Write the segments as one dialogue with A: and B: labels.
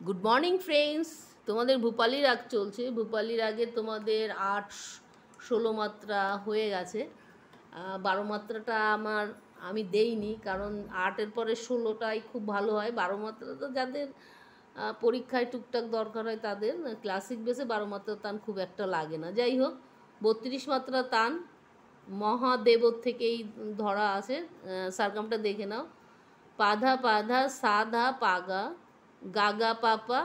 A: Good morning friends, তোমাদের ভূপালি রাগ চলছে। ভূপালি রাগে তোমাদের 8-16 মাত্রা হয়ে গেছে। 12 মাত্রাটা আমি দেইনি, কারণ 8-এর পরে 16টাই খুব ভালো হয়। 12 মাত্রাটা যাদের পরীক্ষায় টুকটাক দরকার হয় তাদের, ক্লাসিক বেসে 12 মাত্রা তান খুব একটা লাগে না। যাই হোক, 32 মাত্রা তান মহাদেবর থেকেই ধরা আছে। সারগামটা দেখে নাও। পাধা পাধা সাধা পাগা, গাগা পাপা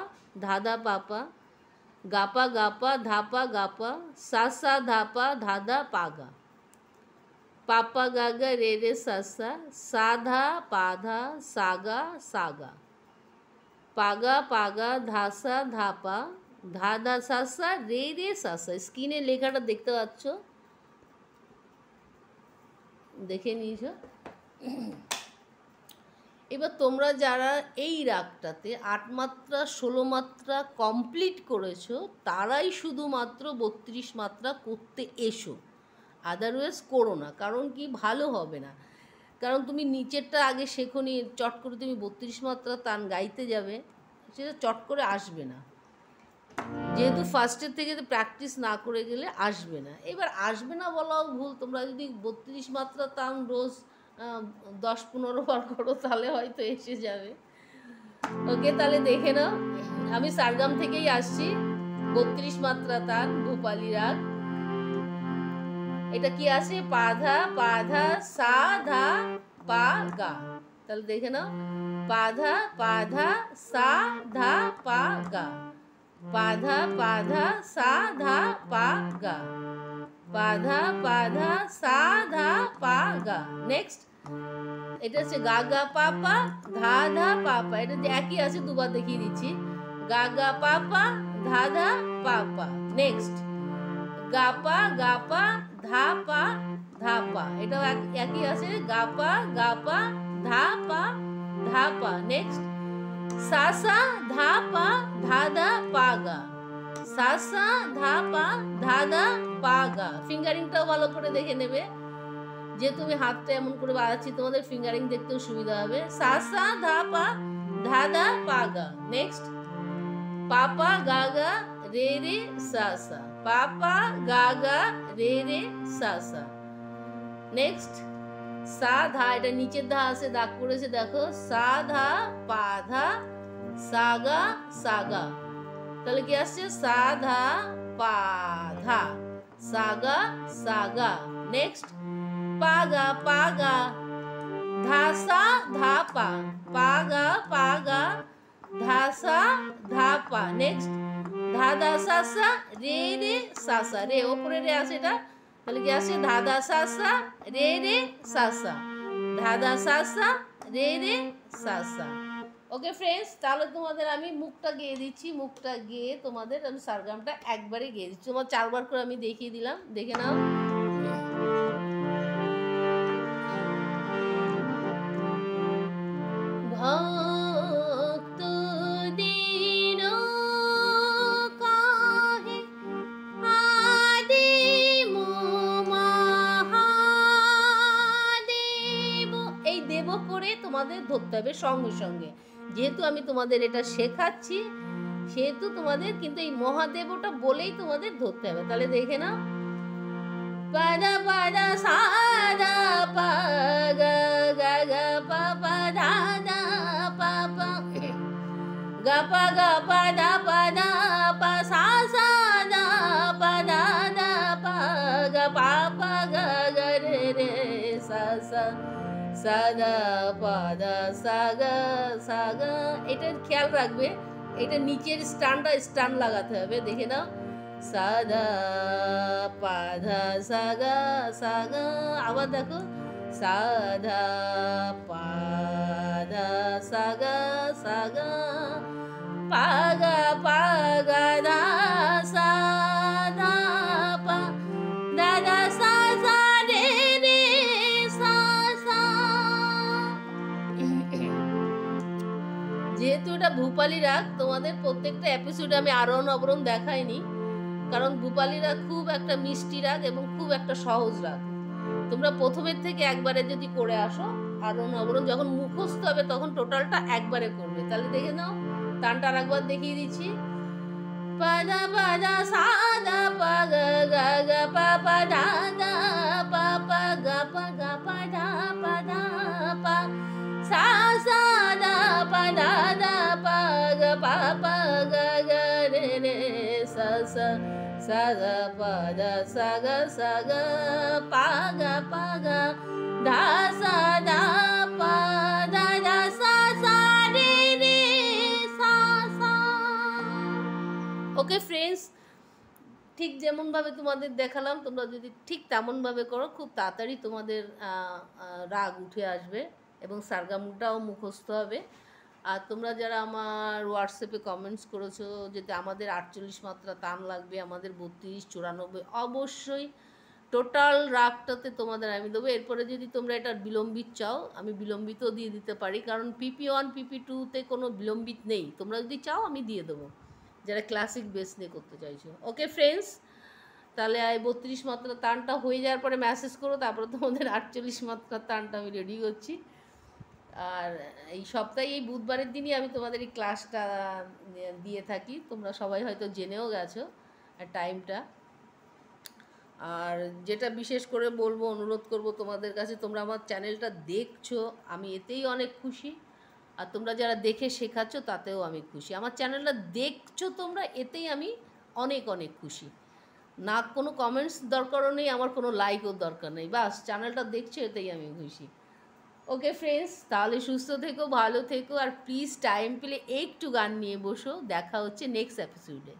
A: ধাদা পাপা, গাপা গাপা ধাপা গাপা, সাসা ধাপা ধাদা পাগা, পাপা গাগা রে রে সাসা, সাধা পাধা সাগা সাগা, পাগা পাগা ধাসা ধাপা, ধাদা সাসা রে রে সাসা। স্ক্রিনে লেখাটা দেখতে পাচ্ছ, দেখে নিয়েছ। এবার তোমরা যারা এই রাগটাতে 8 মাত্রা 16 মাত্রা কমপ্লিট করেছো তারাই শুধুমাত্র 32 মাত্রা করতে এসো, আদারওয়াইজ করো না। কারণ কি, ভালো হবে না। কারণ তুমি নিচেরটা আগে শেখোনি, চট করে তুমি 32 মাত্রা তান গাইতে যাবে, সেটা চট করে আসবে না। যেহেতু ফার্স্টের থেকে প্র্যাকটিস না করে গেলে আসবে না। এবার আসবে না বলাও ভুল। তোমরা যদি 32 মাত্রা তান রোজ 10-15 বার করো তাহলে হয়তো এসে যাবে। ওকে, তাহলে দেখে নাও। আমি সারগাম থেকেই আসছি। 32 মাত্রা তান ভূপালি রাগ। এটা কি আছে? পাধা পাধা সা ধা পা গা। তাহলে দেখে নাও। পাধা পাধা সা ধা পা গা, পাধা পাধা সা ধা পা গা, পাধা পাধা সা ধা পা গা। নেক্সট, এটা হচ্ছে গা গা পাপা ধা ধা পাপা। এটা একই আছে, দুবার দেখিয়ে দিচ্ছি। গা গা পাপা ধা ধা পাপা। নেক্সট, গাপা গাপা ধাপা ধাপা। এটাও একই আছে, গাপা গাপা ধাপা ধাপা। নেক্সট, সাসা ধাপা ধাদা পাগা, সাসা ধাপা ধাদা পাগা। ফিঙ্গারিংটাও ভালো করে দেখে নেবে, যে তুমি হাতটা এমন করে বাড়াচ্ছি, তোমাদের ফিঙ্গারিং দেখতেও সুবিধা হবে। সাসা ধাপা ধাদা পাগা। নেক্সট, পাপা গাগা রে রে সাসা, পাপা গাগা রে রে সাসা। নেক্সট, সা ধা। এটা নিচের ধা আছে, দাগ করেছে দেখো। সা ধা পাধা সাগা সাগা। তাহলে কি আসছে? সা ধা পাধা সাগা সাগা। নেক্সট, পাগা পাগা ধাসা ধাপা, পাগা পাগা ধাসা ধাপা। নেক্সট, ধাদা সাসা রে রে সাসা। রে ওপরে রে আছে এটা, তাহলে কি আছে? ধাদা সাসা রে রে সাসা, ধাদা সাসা রে রে সাসা। ওকে ফ্রেন্ডস, তাহলে তোমাদের আমি মুখটা গেয়ে দিচ্ছি। মুখটা গেয়ে তোমাদের আমি সারগামটা একবারে গেয়ে দিচ্ছি। তোমার 4 বার করে আমি দেখিয়ে দিলাম, দেখে নাও। ভক্ত দিন কাহে আদি মহাদেব। এই দেব করে তোমাদের ধরতে হবে সঙ্গে সঙ্গে। যেহেতু আমি তোমাদের এটা শেখাচ্ছি, সেহেতু তোমাদের কিন্তু এই মহাদেবটা বলেই তোমাদের ধরতে হবে। তাহলে দেখে নাও। পাদা পাদা সাদা পা গা গা গা পা পা ধা ধা পা পা, গা পা গা পা ধা পা ধা পা সা সা ধা পা ধা ধা পা গা পা পা গা গা রে রে সা সা, সা ধা পা ধা সা গা সা গা। এটা খেয়াল রাখবে, এটা নিচের স্টান লাগাতে হবে। দেখে নাও। সাদা পাধা সাগা সাগা। আবার দেখো। সাধা পাধা সাগা সাগা, পাগা পাগা ধা সাধা পা দাদা সা সা রে রে সা সা। যেহেতু এটা ভূপালি রাগ, তোমাদের প্রত্যেকটা এপিসোডে আমি আরোহণ অবরোহণ দেখাইনি, কারণ ভূপালি রাগ খুব একটা মিষ্টি রাগ এবং খুব একটা সহজ রাগ। তোমরা প্রথমের থেকে একবারে যদি করে আসো, আরোহণ অবরোহণ যখন মুখস্থ হবে তখন টোটালটা একবারে করবে। তাহলে দেখে নাও। টানটা আরেকবার দেখিয়ে দিচ্ছি। পাদা পাদা সাদা পা গা গা গা পা পা ধা ধা পা পা গা পা ধা পা সা সা দা পা ধা ধা পা গা পা গা গা রে রে সা সা সা গা পা দা সা গা পা গা ধা সা দা পা ধা ধা সা সা রে রে সা সা। ওকে ফ্রেন্ডস, ঠিক যেমনভাবে তোমাদের দেখালাম তোমরা যদি ঠিক তেমনভাবে করো খুব তাড়াতাড়ি তোমাদের রাগ উঠে আসবে এবং সারগামটাও মুখস্থ হবে। আর তোমরা যারা আমার হোয়াটসঅ্যাপে কমেন্টস করেছো যেতে আমাদের 48 মাত্রা তান লাগবে, আমাদের 32, 94, অবশ্যই টোটাল রাগটাতে তোমাদের আমি দেবো। এরপরে যদি তোমরা এটা বিলম্বিত চাও আমি বিলম্বিতও দিয়ে দিতে পারি, কারণ PP1 PP2তে কোনো বিলম্বিত নেই। তোমরা যদি চাও আমি দিয়ে দেবো, যারা ক্লাসিক বেস নিয়ে করতে চাইছো। ওকে ফ্রেন্ডস, তাহলে 32 মাত্রা তানটা হয়ে যাওয়ার পরে মেসেজ করো, তারপরে তোমাদের 48 মাত্রার তানটা আমি রেডি করছি। আর এই সপ্তাহে এই বুধবারের দিনই আমি তোমাদের এই ক্লাসটা দিয়ে থাকি, তোমরা সবাই হয়তো জেনেও গেছো টাইমটা। আর যেটা বিশেষ করে বলবো, অনুরোধ করব তোমাদের কাছে, তোমরা আমার চ্যানেলটা দেখছো আমি এতেই অনেক খুশি। আর তোমরা যারা দেখে শেখাচ্ছ তাতেও আমি খুশি। আমার চ্যানেলটা দেখছো তোমরা, এতেই আমি অনেক অনেক খুশি। না কোনো কমেন্টস দরকারও নেই, আমার কোনো লাইকও দরকার নেই, বাস চ্যানেলটা দেখছো এতেই আমি খুশি। ওকে ফ্রেন্ডস, তাহলে সুস্থ থেকো, ভালো থেকো, আর প্লিজ টাইম পেলে একটু গান নিয়ে বসো। দেখা হচ্ছে নেক্সট এপিসোডে।